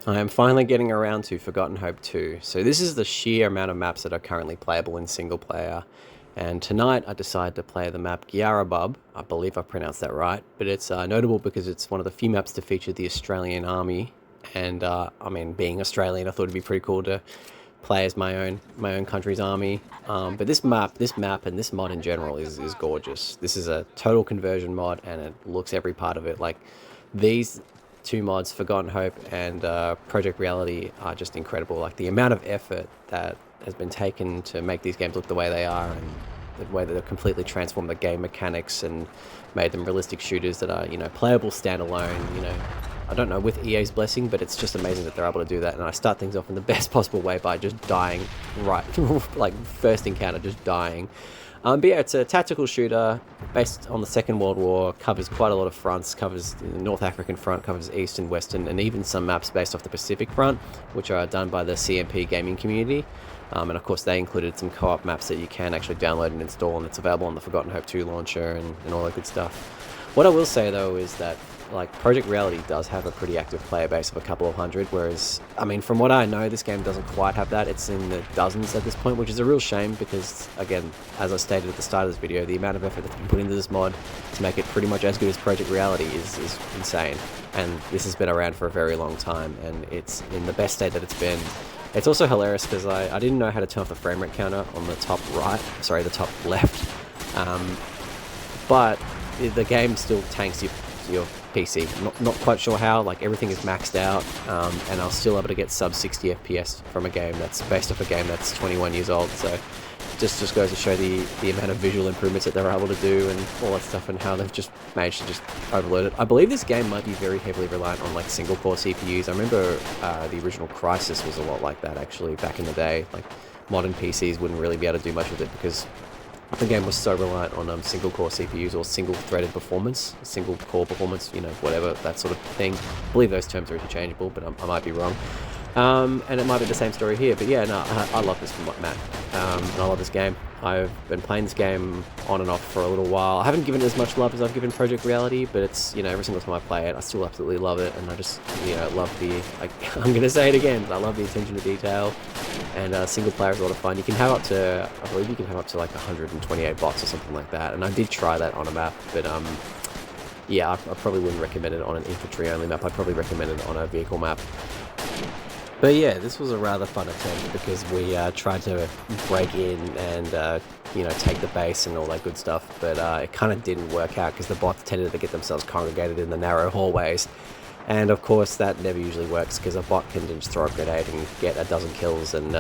I am finally getting around to Forgotten Hope 2. So this is the sheer amount of maps that are currently playable in single player. And tonight I decided to play the map Gyarabub. I believe I pronounced that right, but it's notable because it's one of the few maps to feature the Australian Army. And I mean, being Australian, I thought it'd be pretty cool to play as my own country's army. But this map, and this mod in general is gorgeous. This is a total conversion mod, and it looks every part of it. Like these two mods, Forgotten Hope and Project Reality, are just incredible. Like the amount of effort that has been taken to make these games look the way they are, and the way that they've completely transformed the game mechanics and made them realistic shooters that are, playable standalone. I don't know, with EA's blessing, but it's just amazing that they're able to do that. And I start things off in the best possible way by just dying right, like first encounter, just dying. But yeah, it's a tactical shooter based on the Second World War, covers quite a lot of fronts, covers the North African front, covers East and Western, and even some maps based off the Pacific front, which are done by the CMP gaming community. And of course they included some co-op maps that you can actually download and install, and it's available on the Forgotten Hope 2 launcher and all that good stuff. What I will say though is that like Project Reality does have a pretty active player base of a couple of hundred, whereas, I mean, from what I know, this game doesn't quite have that. It's in the dozens at this point, which is a real shame because, again, as I stated at the start of this video, the amount of effort that's been put into this mod to make it pretty much as good as Project Reality is insane. And this has been around for a very long time, and it's in the best state that it's been. It's also hilarious because I didn't know how to turn off the frame rate counter on the top right, sorry, the top left, but the game still tanks your PC. Not quite sure how. Like everything is maxed out, and I was still able to get sub 60 FPS from a game that's based off a game that's 21 years old. So just goes to show the amount of visual improvements that they're able to do and all that stuff, and how they've just managed to just overload it. I believe this game might be very heavily reliant on like single core CPUs. I remember the original Crysis was a lot like that actually back in the day. Like modern PCs wouldn't really be able to do much with it because the game was so reliant on single core CPUs or single threaded performance, single core performance, whatever, that sort of thing. I believe those terms are interchangeable, but I might be wrong. And it might be the same story here, but yeah, no, I love this map, and I love this game. I've been playing this game on and off for a little while. I haven't given it as much love as I've given Project Reality, but it's, every single time I play it, I still absolutely love it, and I just, love I'm gonna say it again, but I love the attention to detail, and single player is a lot of fun. You can have up to, I believe you can have up to like 128 bots or something like that, and I did try that on a map, but yeah, I probably wouldn't recommend it on an infantry only map. I'd probably recommend it on a vehicle map. But yeah, this was a rather fun attempt because we tried to break in and, take the base and all that good stuff, but it kind of didn't work out because the bots tended to get themselves congregated in the narrow hallways. And of course, that never usually works because a bot can just throw a grenade and get a dozen kills and,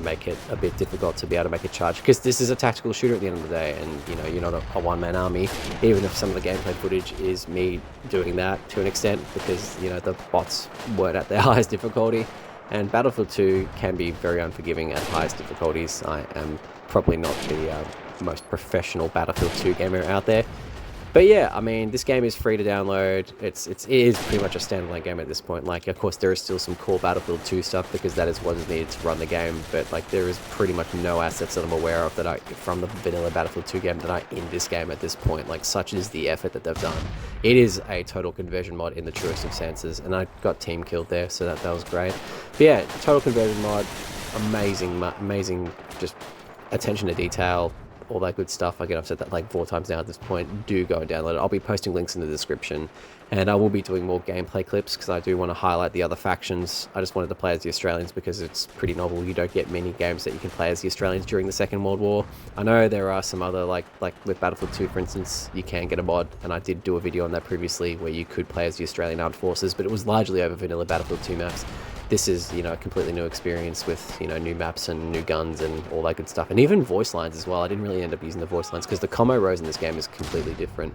make it a bit difficult to be able to make a charge. Because this is a tactical shooter at the end of the day, and, you're not a one-man army, even if some of the gameplay footage is me doing that to an extent because, the bots weren't at their highest difficulty. And Battlefield 2 can be very unforgiving at highest difficulties. I am probably not the most professional Battlefield 2 gamer out there. But yeah, I mean, this game is free to download. It is pretty much a standalone game at this point. Like, of course, there is still some cool Battlefield 2 stuff because that is what is needed to run the game. But like, there is pretty much no assets that I'm aware of that from the vanilla Battlefield 2 game that are in this game at this point. Like, such is the effort that they've done. It is a total conversion mod in the truest of senses, and I got team killed there, so that was great. But yeah, total conversion mod, amazing, just attention to detail. All that good stuff. Again, I've said that like 4 times now at this point. Do go and download it. I'll be posting links in the description, and I will be doing more gameplay clips because I do want to highlight the other factions. I just wanted to play as the Australians because it's pretty novel. You don't get many games that you can play as the Australians during the Second World War. I know there are some other, like with Battlefield 2, for instance, you can get a mod, and I did do a video on that previously where you could play as the Australian Armed Forces, but it was largely over vanilla Battlefield 2 maps. This is, a completely new experience with, new maps and new guns and all that good stuff. And even voice lines as well. I didn't really end up using the voice lines because the combo rows in this game is completely different.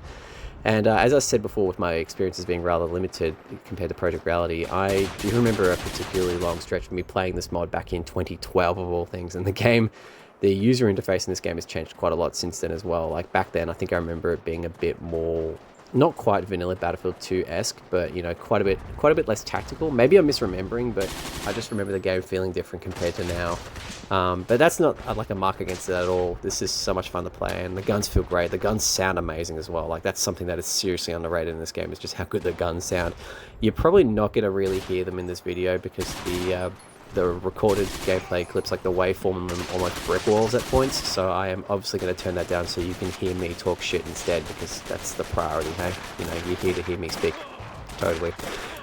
And as I said before, with my experiences being rather limited compared to Project Reality, I do remember a particularly long stretch of me playing this mod back in 2012 of all things. And the user interface in this game has changed quite a lot since then as well. Like back then, I think I remember it being a bit more not quite vanilla Battlefield 2-esque, but you know, quite a bit less tactical. Maybe I'm misremembering, but I just remember the game feeling different compared to now. But that's not like a mark against it at all. This is so much fun to play, and the guns feel great. The guns sound amazing as well. Like, that's something that is seriously underrated in this game, is just how good the guns sound. You're probably not going to really hear them in this video because the recorded gameplay clips, like the waveform, them almost brick walls at points, so I am obviously going to turn that down so you can hear me talk shit instead, because that's the priority, hey? You know, you're here to hear me speak. Totally.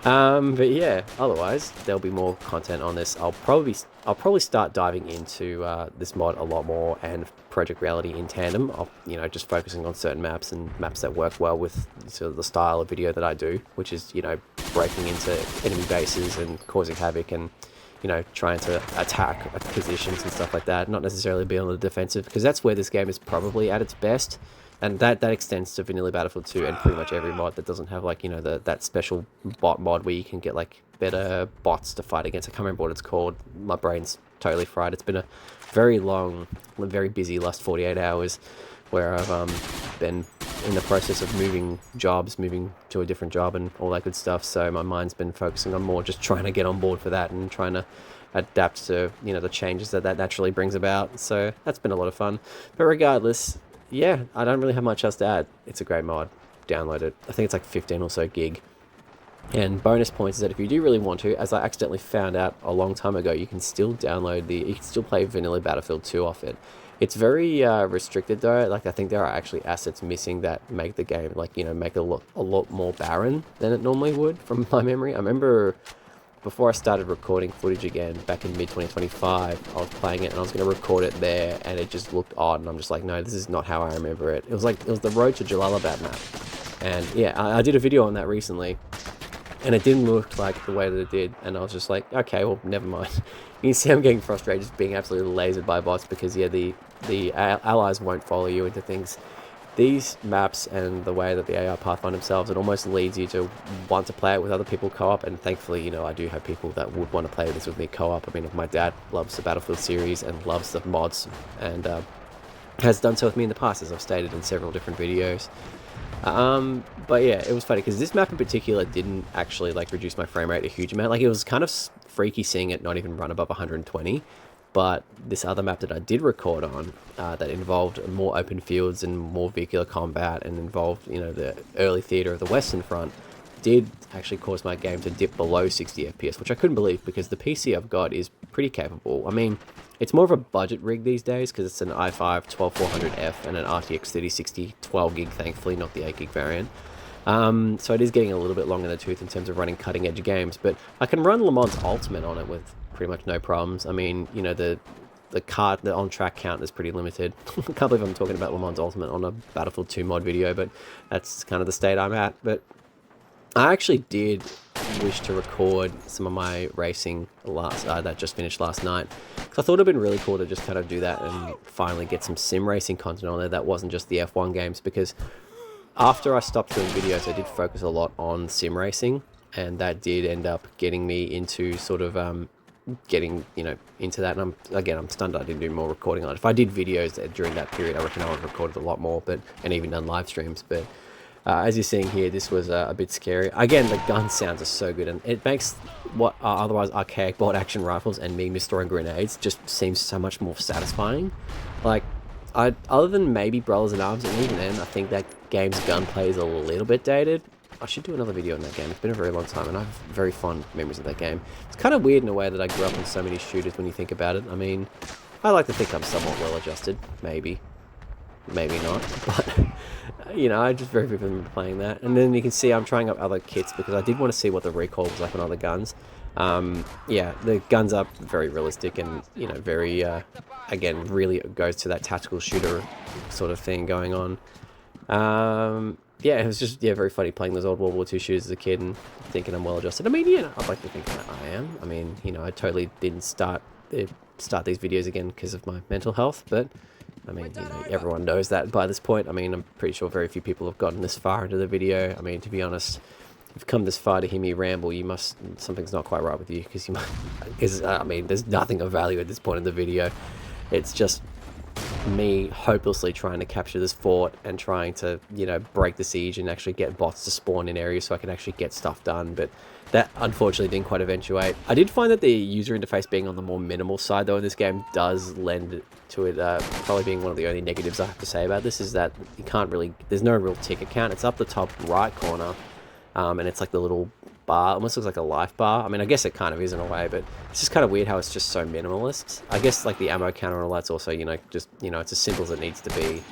But yeah, otherwise there'll be more content on this. I'll probably start diving into this mod a lot more, and Project Reality in tandem. You know, just focusing on certain maps and maps that work well with sort of the style of video that I do, which is, you know, breaking into enemy bases and causing havoc, and you know, trying to attack positions and stuff like that, not necessarily be on the defensive, because that's where this game is probably at its best. And that extends to vanilla Battlefield 2 and pretty much every mod that doesn't have, like, you know, that special bot mod where you can get like better bots to fight against. I can't remember what it's called. My brain's totally fried. It's been a very long, very busy last 48 hours where I've been in the process of moving to a different job and all that good stuff. So my mind's been focusing on more just trying to get on board for that and trying to adapt to, you know, the changes that naturally brings about. So that's been a lot of fun. But regardless, yeah, I don't really have much else to add. It's a great mod. Download it. I think it's like 15 or so gig. And bonus points is that if you do really want to, as I accidentally found out a long time ago, you can still you can still play vanilla Battlefield 2 off it. It's very restricted though. Like, I think there are actually assets missing that make the game, like, you know, make it a lot more barren than it normally would, from my memory. I remember before I started recording footage again back in mid-2025, I was playing it and I was going to record it there, and it just looked odd, and I'm just like, no, this is not how I remember it. It was the Road to Jalalabad map, and yeah, I did a video on that recently, and it didn't look like the way that it did, and I was just like, okay, well, never mind. You can see I'm getting frustrated just being absolutely lasered by bots, because yeah, the allies won't follow you into things. These maps and the way that the AI pathfind themselves, it almost leads you to want to play it with other people co-op, and thankfully, you know, I do have people that would want to play this with me co-op. I mean, my dad loves the Battlefield series and loves the mods, and has done so with me in the past, as I've stated in several different videos. But yeah, it was funny because this map in particular didn't actually like reduce my frame rate a huge amount. Like, it was kind of freaky seeing it not even run above 120. But this other map that I did record on, that involved more open fields and more vehicular combat, and involved, you know, the early theater of the Western Front, did actually cause my game to dip below 60 FPS, which I couldn't believe, because the PC I've got is pretty capable. I mean, it's more of a budget rig these days because it's an i5 12400F and an RTX 3060 12 gig, thankfully, not the 8 gig variant. So it is getting a little bit long in the tooth in terms of running cutting edge games, but I can run Le Mans Ultimate on it with pretty much no problems. I mean, you know, the on-track count is pretty limited. I can't believe I'm talking about Le Mans Ultimate on a Battlefield 2 mod video, but that's kind of the state I'm at. But I actually did wish to record some of my racing that just finished last night, because I thought it'd been really cool to just kind of do that and finally get some sim racing content on there that wasn't just the F1 games, because after I stopped doing videos, I did focus a lot on sim racing, and that did end up getting me into sort of getting, you know, into that. And I'm stunned I didn't do more recording on it. If I did videos during that period, I reckon I would have recorded a lot more, and even done live streams. But as you're seeing here, this was a bit scary. Again, the gun sounds are so good, and it makes what are otherwise archaic bolt action rifles and me misthrowing grenades just seems so much more satisfying. Like, other than maybe Brothers in Arms, and even then, I think that game's gunplay is a little bit dated. I should do another video on that game. It's been a very long time, and I have very fond memories of that game. It's kind of weird in a way that I grew up in so many shooters when you think about it. I mean, I like to think I'm somewhat well-adjusted. Maybe not. But, you know, I just very vividly remember playing that. And then you can see I'm trying up other kits, because I did want to see what the recoil was like on other guns. Yeah, the guns are very realistic, and, you know, very, again, really goes to that tactical shooter sort of thing going on. Yeah, it was just, yeah, very funny playing those old World War II shooters as a kid and thinking I'm well adjusted. I mean, you know, I'd like to think that I am. I mean, you know, I totally didn't start these videos again because of my mental health, but I mean, you know, everyone knows that by this point. I mean, I'm pretty sure very few people have gotten this far into the video. I mean, to be honest, if you've come this far to hear me ramble, something's not quite right with you, because I mean, there's nothing of value at this point in the video. It's just me hopelessly trying to capture this fort and trying to, you know, break the siege and actually get bots to spawn in areas so I can actually get stuff done. But that unfortunately didn't quite eventuate. I did find that the user interface being on the more minimal side though in this game does lend to it probably being one of the only negatives I have to say about this, is that you can't really, there's no real ticket count. It's up the top right corner, and it's like the little bar, almost looks like a life bar. I mean, I guess it kind of is in a way, but it's just kind of weird how it's just so minimalist. I guess like the ammo counter and all that's also, you know, just, you know, it's as simple as it needs to be.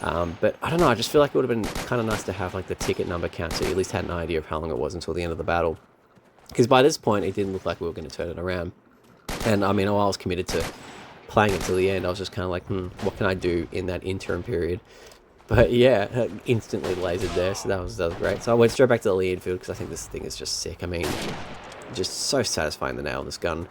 But I don't know, I just feel like it would have been kind of nice to have like the ticket number count so you at least had an idea of how long it was until the end of the battle. Because by this point, it didn't look like we were going to turn it around. And I mean, while I was committed to playing it till the end, I was just kind of like, what can I do in that interim period? But yeah, instantly lasered there, so that was great. So I went straight back to the Lee Enfield because I think this thing is just sick. I mean, just so satisfying, the nail on this gun.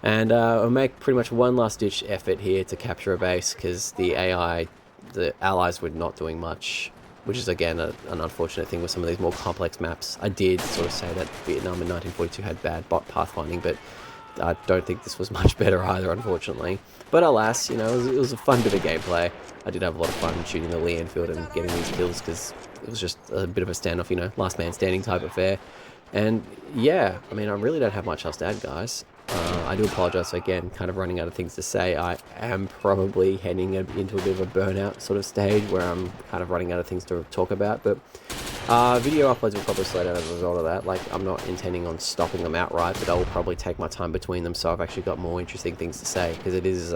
And I'll make pretty much one last ditch effort here to capture a base because the AI, the allies were not doing much, which is again an unfortunate thing with some of these more complex maps. I did sort of say that Vietnam in 1942 had bad bot pathfinding, but I don't think this was much better either, unfortunately. But alas, you know, it was a fun bit of gameplay. I did have a lot of fun shooting the Lee Enfield and getting these kills because it was just a bit of a standoff, you know, last man standing type affair. And yeah, I mean, I really don't have much else to add, guys. I do apologize again, kind of running out of things to say. I am probably heading into a bit of a burnout sort of stage where I'm kind of running out of things to talk about, but video uploads will probably slow down as a result of that. Like, I'm not intending on stopping them outright, but I will probably take my time between them so I've actually got more interesting things to say, because it is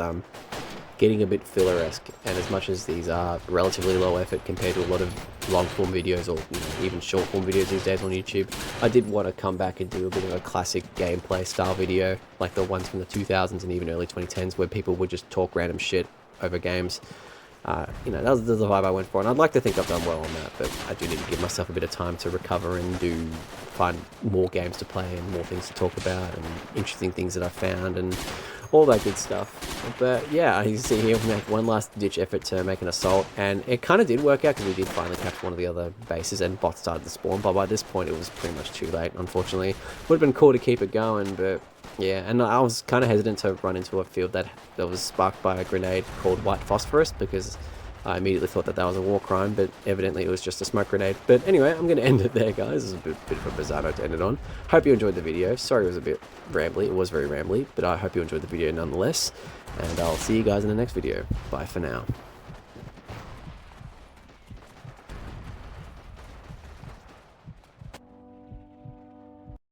getting a bit filler-esque, and as much as these are relatively low effort compared to a lot of long-form videos or, you know, even short-form videos these days on YouTube, I did want to come back and do a bit of a classic gameplay style video, like the ones from the 2000s and even early 2010s where people would just talk random shit over games. You know, that was the vibe I went for, and I'd like to think I've done well on that, but I do need to give myself a bit of time to recover and find more games to play and more things to talk about and interesting things that I found and all that good stuff. But yeah, you see here we make one last ditch effort to make an assault, and it kind of did work out because we did finally capture one of the other bases and bots started to spawn, but by this point it was pretty much too late, unfortunately. Would have been cool to keep it going, but yeah, and I was kind of hesitant to run into a field that was sparked by a grenade called white phosphorus because I immediately thought that was a war crime, but evidently it was just a smoke grenade. But anyway, I'm going to end it there, guys. This is a bit of a bizarre note to end it on. Hope you enjoyed the video. Sorry it was a bit rambly. It was very rambly, but I hope you enjoyed the video nonetheless. And I'll see you guys in the next video. Bye for now.